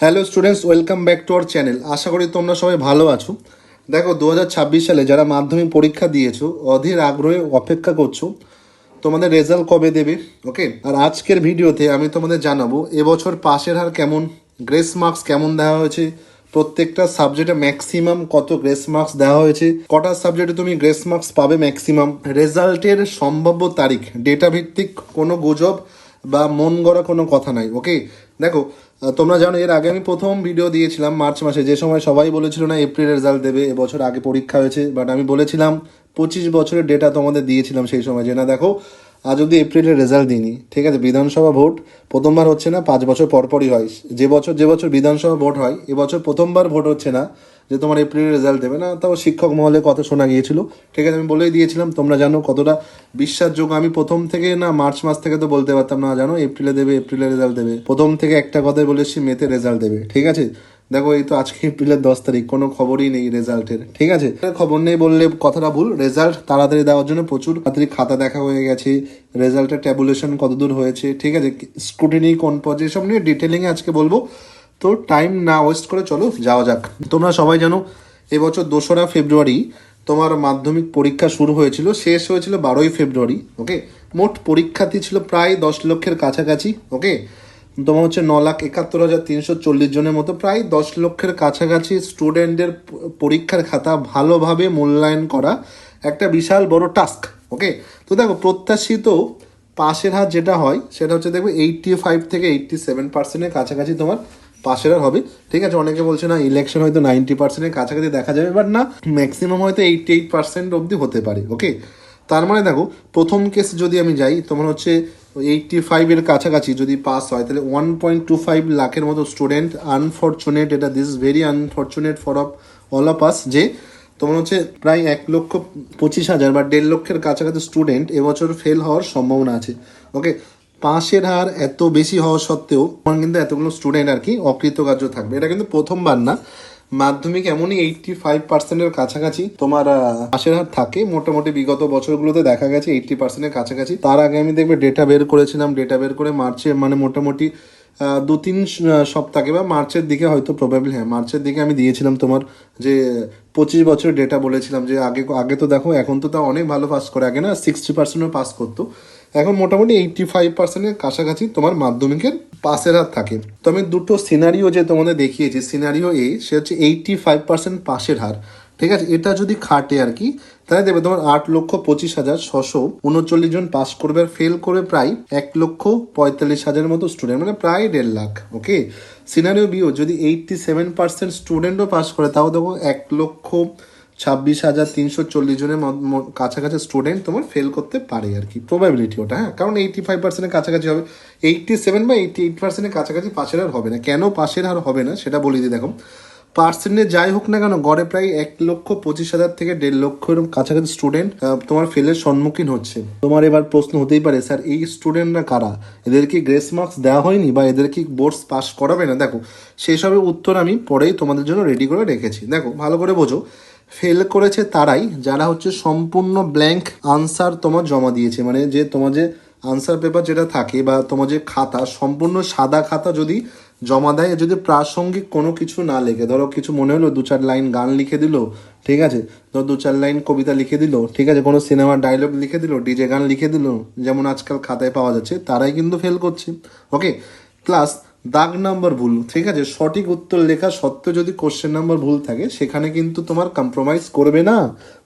Hello students, welcome back to our channel. আশা করি তোমরা সবাই ভালো আছো। দেখো 2026 সালে যারা মাধ্যমিক পরীক্ষা দিয়েছো অধীর আগ্রহে অপেক্ষা করছো তোমাদের রেজাল্ট কবে দেবে। ওকে, আর আজকের ভিডিওতে আমি তোমাদের জানাবো এবছর পাশের হার কেমন, গ্রেস মার্কস কেমন দেওয়া হয়েছে, প্রত্যেকটা সাবজেক্টে ম্যাক্সিমাম কত গ্রেস মার্কস দেওয়া হয়েছে, কটা সাবজেক্টে তুমি গ্রেস মার্কস পাবে ম্যাক্সিমাম, রেজাল্টের সম্ভাব্য তারিখ, ডেটা ভিত্তিক কোনো গুজব বা মন গড়া কোনো কথা নাই। ওকে, দেখো তোমরা জানো এর আগে আমি প্রথম ভিডিও দিয়েছিলাম মার্চ মাসে, যে সময় সবাই বলেছিল না এপ্রিল রেজাল্ট দেবে, এবছর আগে পরীক্ষা হয়েছে, বাট আমি বলেছিলাম 25 বছরের ডেটা তোমাদের দিয়েছিলাম সেই সময়, যে না দেখো আজ অব্দি এপ্রিলের রেজাল্ট দিইনি। ঠিক আছে, বিধানসভা ভোট প্রথমবার হচ্ছে না, 5 বছর পরপরই হয়। যে বছর বিধানসভা ভোট হয়, এবছর প্রথমবার ভোট হচ্ছে না যে তোমার এপ্রিলের রেজাল্ট দেবে না। তাও শিক্ষক মহলে কথা শোনা গিয়েছিল। ঠিক আছে, আমি বলেই দিয়েছিলাম, তোমরা জানো কতটা বিশ্বাসযোগ্য। আমি প্রথম থেকে না মার্চ মাস থেকে তো বলতে পারতাম না, জানো এপ্রিলে দেবে, এপ্রিলে রেজাল্ট দেবে। প্রথম থেকে একটা কথাই বলেছি, মেতে রেজাল্ট দেবে। ঠিক আছে, দেখো এই তো আজকে এপ্রিলের 10 তারিখ, কোনো খবরই নেই রেজাল্টের। ঠিক আছে, খবর নেই বললে কথাটা ভুল, রেজাল্ট তাড়াতাড়ি দেওয়ার জন্য প্রচুর তাড়াতাড়ি খাতা দেখা হয়ে গেছে, রেজাল্টের ট্যাবুলেশন কতদূর হয়েছে, ঠিক আছে, স্ক্রুটিনি কোন পর্যায়ে, সব নিয়ে ডিটেলিংয়ে আজকে বলবো। তো টাইম না ওয়েস্ট করে চলো যাওয়া যাক। তোমরা সবাই জানো এবছর 2রা ফেব্রুয়ারি তোমার মাধ্যমিক পরীক্ষা শুরু হয়েছিল, শেষ হয়েছিল 12ই ফেব্রুয়ারি। ওকে, মোট পরীক্ষার্থী ছিল প্রায় 10 লক্ষের কাছাকাছি। ওকে, তোমার হচ্ছে 9,71,340 জনের মতো, প্রায় 10 লক্ষের কাছাকাছি স্টুডেন্টদের পরীক্ষার খাতা ভালোভাবে মূল্যায়ন করা একটা বিশাল বড় টাস্ক। ওকে, তো দেখো প্রত্যাশিত পাশের হার যেটা হয় সেটা হচ্ছে দেখবে 85 থেকে 87%-এর কাছাকাছি তোমার পাশের হার হবে। ঠিক আছে, অনেকে বলছে না ইলেকশন হয়তো 90%-এর কাছাকাছি দেখা যাবে, বাট না, ম্যাক্সিমাম হয়তো 88% অবধি হতে পারে। ওকে, তার মানে দেখো প্রথম কেস যদি আমি যাই, তোমার হচ্ছে 85-এর কাছাকাছি যদি পাস হয়, তাহলে 1.25 লাখের মতো স্টুডেন্ট, আনফর্চুনেট, এটা this is very unfortunate for all of us, যে তোমার হচ্ছে প্রায় 1,25,000 বা 1.5 লক্ষের কাছাকাছি স্টুডেন্ট এবছর ফেল হওয়ার সম্ভাবনা আছে। ওকে, পাশের হার এত বেশি হওয়া সত্ত্বেও তোমার কিন্তু এতগুলো স্টুডেন্ট আর কি অকৃতকার্য থাকবে। এটা কিন্তু প্রথমবার না, মাধ্যমিক এমনই 85%-এর কাছাকাছি তোমার পাশের হার থাকে। মোটামুটি বিগত বছরগুলোতে দেখা গেছে 80%-এর কাছাকাছি। তার আগে আমি দেখবে ডেটা বের করেছিলাম, ডেটা বের করে মার্চে মানে মোটামুটি 2-3 সপ্তাহে বা মার্চের দিকে হয়তো প্রবাবলি, হ্যাঁ মার্চের দিকে আমি দিয়েছিলাম তোমার যে 25 বছরের ডেটা বলেছিলাম, যে আগে আগে তো দেখো এখন তো তা অনেক ভালো পাস করে, আগে না 60%-ও পাস করতো, এখন মোটামুটি 85%-এর কাছাকাছি তোমার মাধ্যমিকের পাসের হার থাকে। তো আমি দুটো সিনারিও যে তোমাদের দেখিয়েছি, সিনারিও এ সে হচ্ছে 85% পাসের হার। ঠিক আছে, এটা যদি খাটে আর কি, তাহলে দেখবে তোমার 8,25,639 জন পাস করবে, আর ফেল করবে প্রায় 1,45,000 মতো স্টুডেন্ট, মানে প্রায় 1.5 লাখ। ওকে, সিনারিও বিও যদি 87% স্টুডেন্টও পাস করে, তাও দেখো 1,26,340 জনের কাছাকাছি স্টুডেন্ট তোমার ফেল করতে পারে আর কি, প্রবাবিলিটি ওটা। হ্যাঁ, কারণ 85%-এর কাছাকাছি হবে, 87 বা 88%-এর কাছাকাছি পাশের হার হবে না। কেন পাশের হার হবে না সেটা বলি যে দেখো, পার্সেন্টেজ যাই হোক না কেন, গড়ে প্রায় 1,25,000 থেকে 1.5 লক্ষের কাছাকাছি স্টুডেন্ট তোমার ফেলের সম্মুখীন হচ্ছে। তোমার এবার প্রশ্ন হতেই পারে, স্যার এই স্টুডেন্টরা কারা, এদের কি গ্রেস মার্কস দেওয়া হয়নি বা এদের কি বোর্ডস পাস করাবে না? দেখো সেই সবের উত্তর আমি পরেই তোমাদের জন্য রেডি করে রেখেছি। দেখো ভালো করে বোঝো, ফেল করেছে তারাই যারা হচ্ছে সম্পূর্ণ ব্ল্যাঙ্ক আনসার তোমার জমা দিয়েছে, মানে যে তোমার যে আনসার পেপার যেটা থাকে বা তোমার যে খাতা, সম্পূর্ণ সাদা খাতা যদি জমা দেয়, যদি প্রাসঙ্গিক কোনো কিছু না লেখে, ধরো কিছু মনে হলো 2-4 লাইন গান লিখে দিল, ঠিক আছে, ধরো 2-4 লাইন কবিতা লিখে দিল, ঠিক আছে, কোনো সিনেমার ডায়লগ লিখে দিল, ডিজে গান লিখে দিল, যেমন আজকাল খাতায় পাওয়া যাচ্ছে, তারাই কিন্তু ফেল করছে। ওকে, প্লাস দাগ নাম্বার ভুল, ঠিক আছে, সঠিক উত্তর লেখা সত্ত্বেও যদি কোশ্চেন নাম্বার ভুল থাকে, সেখানে কিন্তু তোমার কম্প্রোমাইজ করবে না।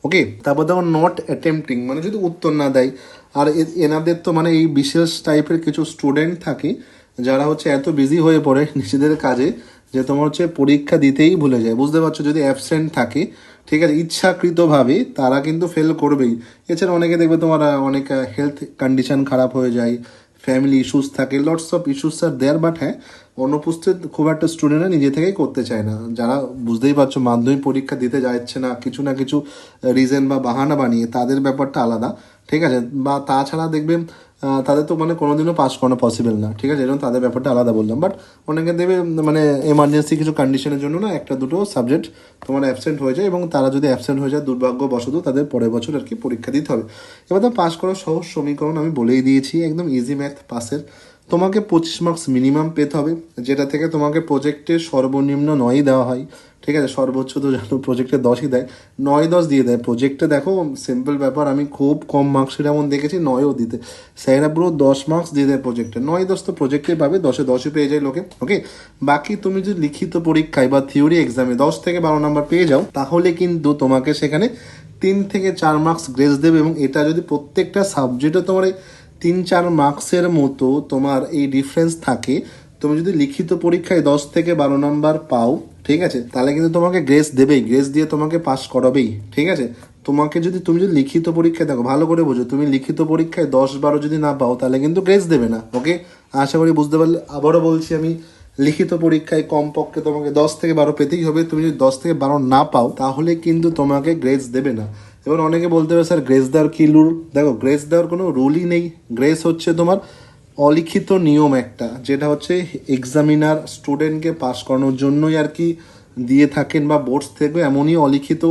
ওকে, তারপর দেখো নট অ্যাটেম্পটিং, মানে যদি উত্তর না দেয়। আর এনাদের তো মানে এই বিশেষ টাইপের কিছু স্টুডেন্ট থাকে যারা হচ্ছে এত বিজি হয়ে পড়ে নিজেদের কাজে, যে তোমার হচ্ছে পরীক্ষা দিতেই ভুলে যায়। বুঝতে পারছো, যদি অ্যাবসেন্ট থাকে, ঠিক আছে, ইচ্ছাকৃতভাবে তারা কিন্তু ফেল করবেই। এছাড়া অনেকে দেখবে তোমার অনেক হেলথ কন্ডিশন খারাপ হয়ে যায়, ফ্যামিলি ইস্যুস থাকে, lots of issues are there, but হ্যাঁ অনুপস্থিত খুব একটা স্টুডেন্টরা নিজে থেকেই করতে চায় না, যারা বুঝতেই পারছো মাধ্যমিক পরীক্ষা দিতে যাচ্ছে না কিছু না কিছু রিজন বা বাহানা বানিয়ে, তাদের ব্যাপারটা আলাদা। ঠিক আছে, বা তাছাড়া দেখবে তাদের তো মানে কোনোদিনও পাস করানো পসিবল না। ঠিক আছে, এরকম তাদের ব্যাপারটা আলাদা বললাম। বাট অনেকে দেবে মানে এমার্জেন্সি কিছু কন্ডিশনের জন্য না একটা দুটো সাবজেক্ট তোমার অ্যাবসেন্ট হয়ে যায়, এবং তারা যদি অ্যাবসেন্ট হয়ে যায় দুর্ভাগ্যবশত তাদের পরের বছর আর কি পরীক্ষা দিতে হবে। এবার তো পাস করার সহজ সমীকরণ আমি বলেই দিয়েছি, একদম ইজি ম্যাথ পাসের। তোমাকে 25 মার্কস মিনিমাম পেতে হবে, যেটা থেকে তোমাকে প্রজেক্টের সর্বনিম্ন 9 দেওয়া হয়, ঠিক আছে। সর্বোচ্চ তো জানো প্রজেক্টে 10ই দেয়, 9-10 দিয়ে দেয় প্রজেক্টে। দেখো সিম্পল ব্যাপার, আমি খুব কম মার্কসের এমন দেখেছি 9ও দিতে, স্যারেরা পুরো 10 মার্কস দিয়ে দেয় প্রজেক্টে, 9-10 তো প্রজেক্টে পাবে, 10-10ই পেয়ে যায় লোকে, ওকে। বাকি তুমি যদি লিখিত পরীক্ষায় বা থিওরি এক্সামে 10 থেকে 12 নাম্বার পেয়ে যাও, তাহলে কিন্তু তোমাকে সেখানে 3 থেকে 4 মার্কস গ্রেস দেবে। এবং এটা যদি প্রত্যেকটা সাবজেক্টে তোমার 3-4 মার্কসের মতো তোমার এই ডিফারেন্স থাকে, তুমি যদি লিখিত পরীক্ষায় 10 থেকে 12 নাম্বার পাও, ঠিক আছে, তাহলে কিন্তু তোমাকে গ্রেস দেবেই, গ্রেস দিয়ে তোমাকে পাস করাবেই, ঠিক আছে। তুমি যদি লিখিত পরীক্ষায় দেখো, ভালো করে বোঝো, তুমি লিখিত পরীক্ষায় 10-12 যদি না পাও, তাহলে কিন্তু গ্রেস দেবে না, ওকে। আশা করি বুঝতে পারলে। আবারও বলছি আমি, লিখিত পরীক্ষায় কমপক্ষে তোমাকে 10 থেকে 12 পেতেই হবে। তুমি যদি 10 থেকে 12 না পাও, তাহলে কিন্তু তোমাকে গ্রেস দেবে না। এবার অনেকে বলতে হবে স্যার গ্রেস দেওয়ার কী রুল? দেখো, গ্রেস দেওয়ার কোনো রুলই নেই। গ্রেস হচ্ছে তোমার অলিখিত নিয়ম একটা, যেটা হচ্ছে এক্সামিনার স্টুডেন্টকে পাস করানোর জন্যই আর কি দিয়ে থাকেন, বা বোর্ডস থেকে এমনই অলিখিত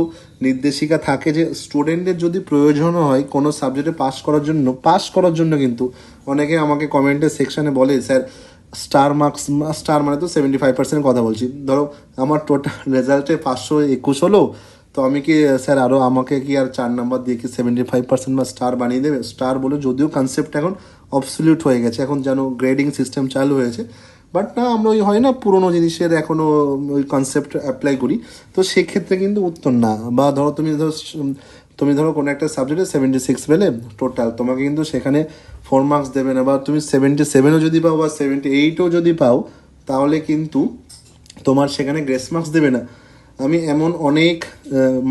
নির্দেশিকা থাকে যে স্টুডেন্টের যদি প্রয়োজন হয় কোনো সাবজেক্টে পাস করার জন্য কিন্তু অনেকে আমাকে কমেন্টের সেকশানে বলে, স্যার স্টার মার্কস, স্টার মানে তো 75% কথা বলছি, ধরো আমার টোটাল রেজাল্টে 521 হলো, তো আমি কি স্যার আরও আমাকে কি আর 4 নাম্বার দিয়ে কি 75% বা স্টার বানিয়ে দেবে? স্টার বলে যদিও কনসেপ্ট এখন অবসলিউট হয়ে গেছে, এখন যেন গ্রেডিং সিস্টেম চালু হয়েছে, বাট না, আমরা ওই হয় না পুরোনো জিনিসের এখনও ওই কনসেপ্ট অ্যাপ্লাই করি। তো সেক্ষেত্রে কিন্তু উত্তর না। বা ধরো তুমি ধরো কোনো একটা সাবজেক্টে 76 পেলে টোটাল, তোমাকে কিন্তু সেখানে 4 মার্কস দেবে না। বা তুমি 77ও যদি পাও বা 78ও যদি পাও, তাহলে কিন্তু তোমার সেখানে গ্রেস মার্কস দেবে না। আমি এমন অনেক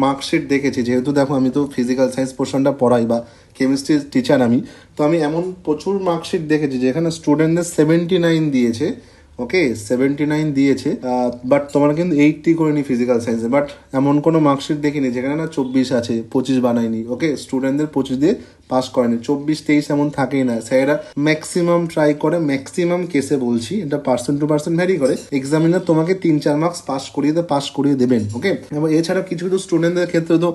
মার্কশিট দেখেছি, যেহেতু দেখো আমি তো ফিজিক্যাল সায়েন্স পোর্শনটা পড়াই বা কেমিস্ট্রির টিচার আমি, তো আমি এমন প্রচুর মার্কশিট দেখেছি যেখানে স্টুডেন্টদের 79 দিয়েছে, ওকে, 79 দিয়েছে, বাট তোমার কিন্তু 80 করেনি ফিজিক্যাল সায়েন্সে। বাট এমন কোনো মার্কশিট দেখিনি যেখানে না 24 আছে, 25 বানায়নি, ওকে। স্টুডেন্টদের 25 দিয়ে পাস করেনি, 24-23 এমন থাকেই না। স্যারেরা ম্যাক্সিমাম ট্রাই করে, ম্যাক্সিমাম কেসে বলছি, এটা পার্সেন্ট টু পার্সেন্ট ভ্যারি করে, এক্সামিনার তোমাকে 3-4 মার্কস পাস করিয়ে দেবেন, ওকে। এবং এছাড়া কিছু কিছু স্টুডেন্টদের ক্ষেত্রে তো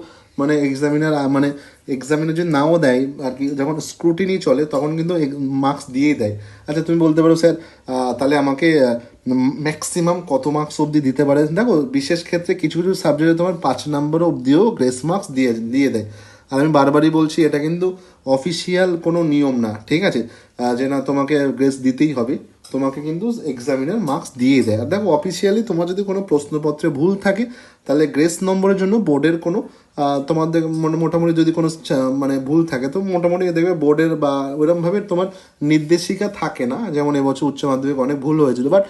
এক্সামিনার যদি নাও দেয় আর কি, যখন স্ক্রুটিনি চলে তখন কিন্তু মার্কস দিয়েই দেয়। আচ্ছা, তুমি বলতে পারো স্যার তাহলে আমাকে ম্যাক্সিমাম কত মার্কস অবধি দিতে পারে? দেখো, বিশেষ ক্ষেত্রে কিছু কিছু সাবজেক্টে তোমার 5 নম্বর অবধিও গ্রেস মার্কস দিয়ে দেয়। আর আমি বারবারই বলছি, এটা কিন্তু অফিসিয়াল কোনো নিয়ম না, ঠিক আছে, যে না তোমাকে গ্রেস দিতেই হবে, তোমাকে কিন্তু এক্সামিনার মার্কস দিয়ে দেয়। আর দেখো, অফিসিয়ালি তোমার যদি কোনো প্রশ্নপত্রে ভুল থাকে, তাহলে গ্রেস নম্বরের জন্য বোর্ডের কোনো তোমাদের মোটামুটি যদি কোনো ভুল থাকে, তো মোটামুটি দেখবে বোর্ডের বা ওইরকমভাবে তোমার নির্দেশিকা থাকে না। যেমন এবছর উচ্চ মাধ্যমিক অনেক ভুল হয়েছিল, বাট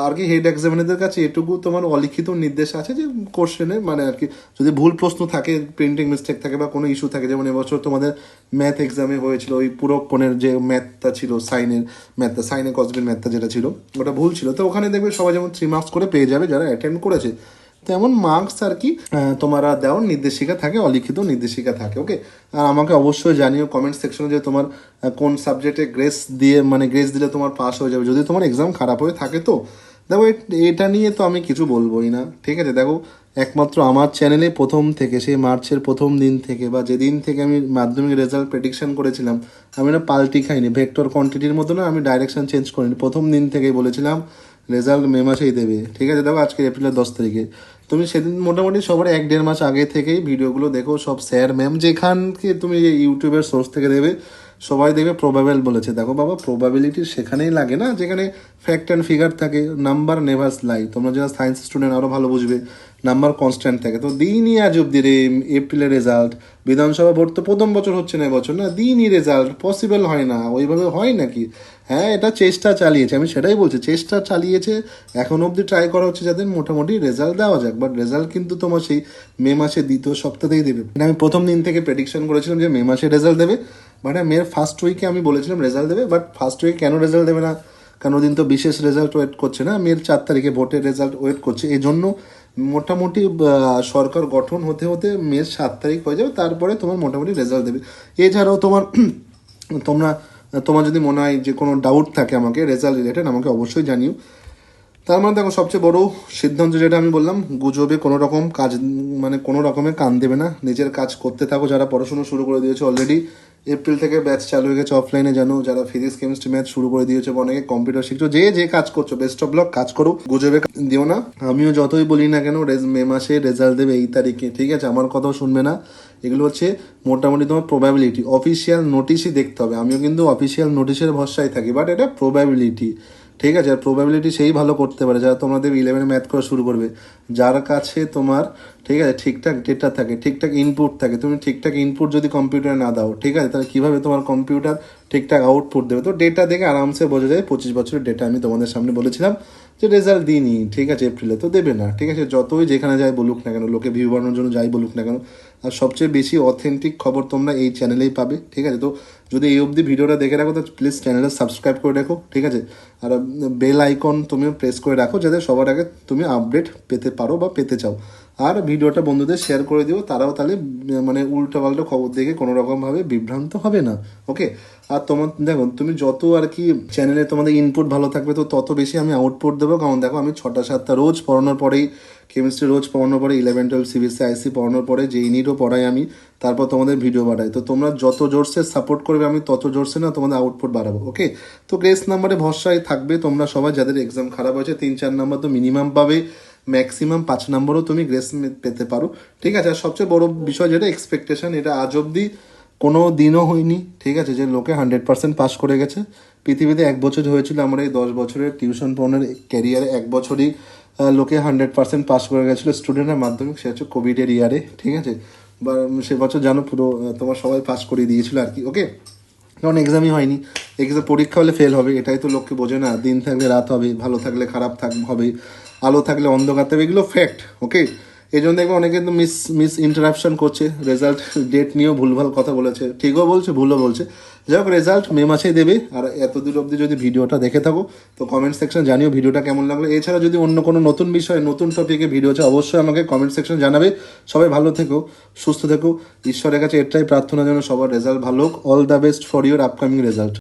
আর কি হেড এক্সামিনারদের কাছে এটুকু তোমার অলিখিত নির্দেশ আছে যে কোশ্চেনে আর কি যদি ভুল প্রশ্ন থাকে, প্রিন্টিং মিস্টেক থাকে বা কোনো ইস্যু থাকে, যেমন এবছর তোমাদের ম্যাথ এক্সামে হয়েছিল ওই পূরক কোণের যে ম্যাথটা ছিল, সাইনে কসবির ম্যাথটা যেটা ছিল, ওটা ভুল ছিল, তো ওখানে দেখবে সবাই যেমন 3 মার্কস করে পেয়ে যাবে যারা অ্যাটেন্ড করেছে। তেমন মার্কস আর কি তোমারা দেওয়ার নির্দেশিকা থাকে, অলিখিত নির্দেশিকা থাকে, ওকে। আর আমাকে অবশ্যই জানিও কমেন্ট সেকশনে যে তোমার কোন সাবজেক্টে গ্রেস দিলে তোমার পাস হয়ে যাবে, যদি তোমার এক্সাম খারাপ হয়ে থাকে। তো দেখো, এটা নিয়ে তো আমি কিছু বলবোই না, ঠিক আছে। দেখো, একমাত্র আমার চ্যানেলে প্রথম থেকে, সেই মার্চের প্রথম দিন থেকে বা যেদিন থেকে আমি মাধ্যমিক রেজাল্ট প্রেডিকশন করেছিলাম, আমি না পাল্টি খাইনি, ভেক্টর কোয়ান্টিটির মতো না, আমি ডাইরেকশন চেঞ্জ করিনি। প্রথম দিন থেকেই বলেছিলাম রেজাল্ট মে মাসেই দেবে, ঠিক আছে। দেখো, আজকে এপ্রিলের 10 তারিখে, তুমি সেদিন মোটামুটি সবার 1-1.5 মাস আগে থেকেই ভিডিওগুলো দেখো, সব স্যার ম্যাম যেখানকে তুমি ইউটিউবের সোর্স থেকে দেবে, সবাই দেখবে প্রবাবেল বলেছে। দেখো বাবা, প্রবাবিলিটি সেখানেই লাগে না যেখানে ফ্যাক্ট অ্যান্ড ফিগার থাকে, নাম্বার নেভার লাই। তোমরা যারা সায়েন্স স্টুডেন্ট আরও ভালো বুঝবে, নাম্বার কনস্ট্যান্ট থাকে। তো দিনই আজ অব্দি রে, এপ্রিলের রেজাল্ট, বিধানসভা ভোট তো প্রথম বছর হচ্ছে না এবছর, না দিনই রেজাল্ট পসিবল হয় না, ওইভাবে হয় নাকি? হ্যাঁ, এটা চেষ্টা চালিয়েছে, আমি সেটাই বলছি, চেষ্টা চালিয়েছে, এখন অবধি ট্রাই করা হচ্ছে যাদের মোটামুটি রেজাল্ট দেওয়া যাক। বাট রেজাল্ট কিন্তু তোমার সেই মে মাসে 2য় সপ্তাহতেই দেবে। আমি প্রথম দিন থেকে প্রেডিকশন করেছিলাম যে মে মাসে রেজাল্ট দেবে, মানে মের ফার্স্ট উইকে আমি বলেছিলাম রেজাল্ট দেবে। বাট ফার্স্ট উইকে কেন রেজাল্ট দেবে না? কারণ ওদিন তো বিশেষ রেজাল্ট ওয়েট করছে না, মের 4 তারিখে ভোটের রেজাল্ট ওয়েট করছে, এই জন্য মোটামুটি সরকার গঠন হতে হতে মের 7 তারিখ হয়ে যাবে, তারপরে তোমার মোটামুটি রেজাল্ট দেবে। এছাড়াও তোমার যদি মনে হয় যে কোনো ডাউট থাকে আমাকে রেজাল্ট রিলেটেড, আমাকে অবশ্যই জানিও। তার মানে দেখো, সবচেয়ে বড় সিদ্ধান্ত যেটা আমি বললাম, গুজবে কোনো রকম কাজ কোনো রকমের কান দেবে না, নিজের কাজ করতে থাকো। যারা পড়াশুনো শুরু করে দিয়েছে অলরেডি, এপ্রিল থেকে ব্যাচ চালু হয়ে গেছে অফলাইনে, জানো যারা ফিজিক্স কেমিস্ট্রি ম্যাথ শুরু করে দিয়েছে, অনেকে কম্পিউটার শিখছো, যে যে কাজ করছো বেস্ট অফ লক, কাজ করো, গুজবে দিও না। আমিও যতই বলি না কেন মে মাসে রেজাল্ট দেবে এই তারিখে, ঠিক আছে, আমার কথাও শুনবে না। এগুলো হচ্ছে মোটামুটি তোমার প্রবাবিলিটি, অফিসিয়াল নোটিশই দেখতে হবে। আমিও কিন্তু অফিসিয়াল নোটিশের ভরসায় থাকি, বাট এটা প্রবাবিলিটি, ঠিক আছে। আর প্রবাবিলিটি সেই ভালো করতে পারে যারা তোমাদের 11 ম্যাথ করা শুরু করবে, যার কাছে তোমার, ঠিক আছে, ঠিকঠাক ডেটা থাকে, ঠিকঠাক ইনপুট থাকে। তুমি ঠিকঠাক ইনপুট যদি কম্পিউটারে না দাও, ঠিক আছে, তাহলে কীভাবে তোমার কম্পিউটার ঠিকঠাক আউটপুট দেবে? তো ডেটা দেখে আরামসে বোঝা যায়। 25 বছরের ডেটা আমি তোমাদের সামনে বলেছিলাম যে রেজাল্ট দিইনি, ঠিক আছে, এপ্রিলে, তো দেবে না, ঠিক আছে, যতই যেখানে যায় বলুক না কেন, লোকে ভিউ বাড়ানোর জন্য যাই বলুক না কেন। আর সবচেয়ে বেশি অথেন্টিক খবর তোমরা এই চ্যানেলেই পাবে, ঠিক আছে। তো যদি এই অবধি ভিডিওটা দেখে রাখো তো প্লিজ চ্যানেলটা সাবস্ক্রাইব করে রাখো, ঠিক আছে। আর বেল আইকন তুমিও প্রেস করে রাখো যাতে সবার আগে তুমি আপডেট পেতে পারো বা পেতে চাও। আর ভিডিওটা বন্ধুদের শেয়ার করে দিও, তারাও তাহলে মানে উল্টোপাল্টা খবর দেখে কোনো রকমভাবে বিভ্রান্ত হবে না, ওকে। আর তোমার দেখো, তুমি যত আর কি চ্যানেলে তোমাদের ইনপুট ভালো থাকবে তো তত বেশি আমি আউটপুট দেবো। কারণ দেখো, আমি 6টা 7টা রোজ পড়ানোর পরেই, কেমিস্ট্রি রোজ পড়ানোর পরে, 11-12 সিবিএসসি আইসি পড়ানোর পরে, যে ইউনিটও পড়াই আমি, তারপর তোমাদের ভিডিও বাড়াই। তো তোমরা যত জোরসে সাপোর্ট করবে আমি তত জোরসে না তোমাদের আউটপুট বাড়াবো, ওকে। তো গ্রেস নাম্বারে ভরসায় থাকবে তোমরা সবাই, যাদের এক্সাম খারাপ হয়েছে 3-4 নাম্বার তো মিনিমাম পাবে, ম্যাক্সিমাম 5 নম্বরও তুমি গ্রেস পেতে পারো, ঠিক আছে। আর সবচেয়ে বড় বিষয় যেটা এক্সপেকটেশন, এটা আজ অবধি কোনো দিনও হয়নি, ঠিক আছে, যে লোকে 100% পাস করে গেছে। পৃথিবীতে 1 বছর হয়েছিল আমার এই 10 বছরের টিউশন পড়ানোর ক্যারিয়ারে, 1 বছরই লোকে 100% পাস করে গেছিলো স্টুডেন্টের মাধ্যমিক, সে হচ্ছে কোভিডের ইয়ারে, ঠিক আছে। বা সে বছর জানো পুরো তোমার সবাই পাস করে দিয়েছিল আর কি, ওকে। কারণ এক্সামই হয়নি, এক্সাম পরীক্ষা হলে ফেল হবে, এটাই তো লোককে বোঝে না। দিন থাকলে রাত হবে, ভালো থাকলে খারাপ হবে, আলো থাকলে অন্ধকার থাকবে, এগুলো ফ্যাক্ট, ওকে। এই জন্য দেখবে অনেকে কিন্তু মিস ইন্টারাপশন করছে, রেজাল্ট ডেট নিয়েও ভুলভাল কথা বলেছে, ঠিকও বলছে ভুলও বলছে। যাই হোক, রেজাল্ট মে মাসেই দেবে। আর এতদূর অবধি যদি ভিডিওটা দেখে থাকো তো কমেন্ট সেকশন জানিও ভিডিওটা কেমন লাগলো। এছাড়া যদি অন্য কোনো নতুন বিষয়ে, নতুন টপিকে ভিডিও আছে, অবশ্যই আমাকে কমেন্ট সেকশন জানাবে। সবাই ভালো থেকো, সুস্থ থেকো, ঈশ্বরের কাছে এটাই প্রার্থনা যেন সবার রেজাল্ট ভালো হোক। All the best for your upcoming result.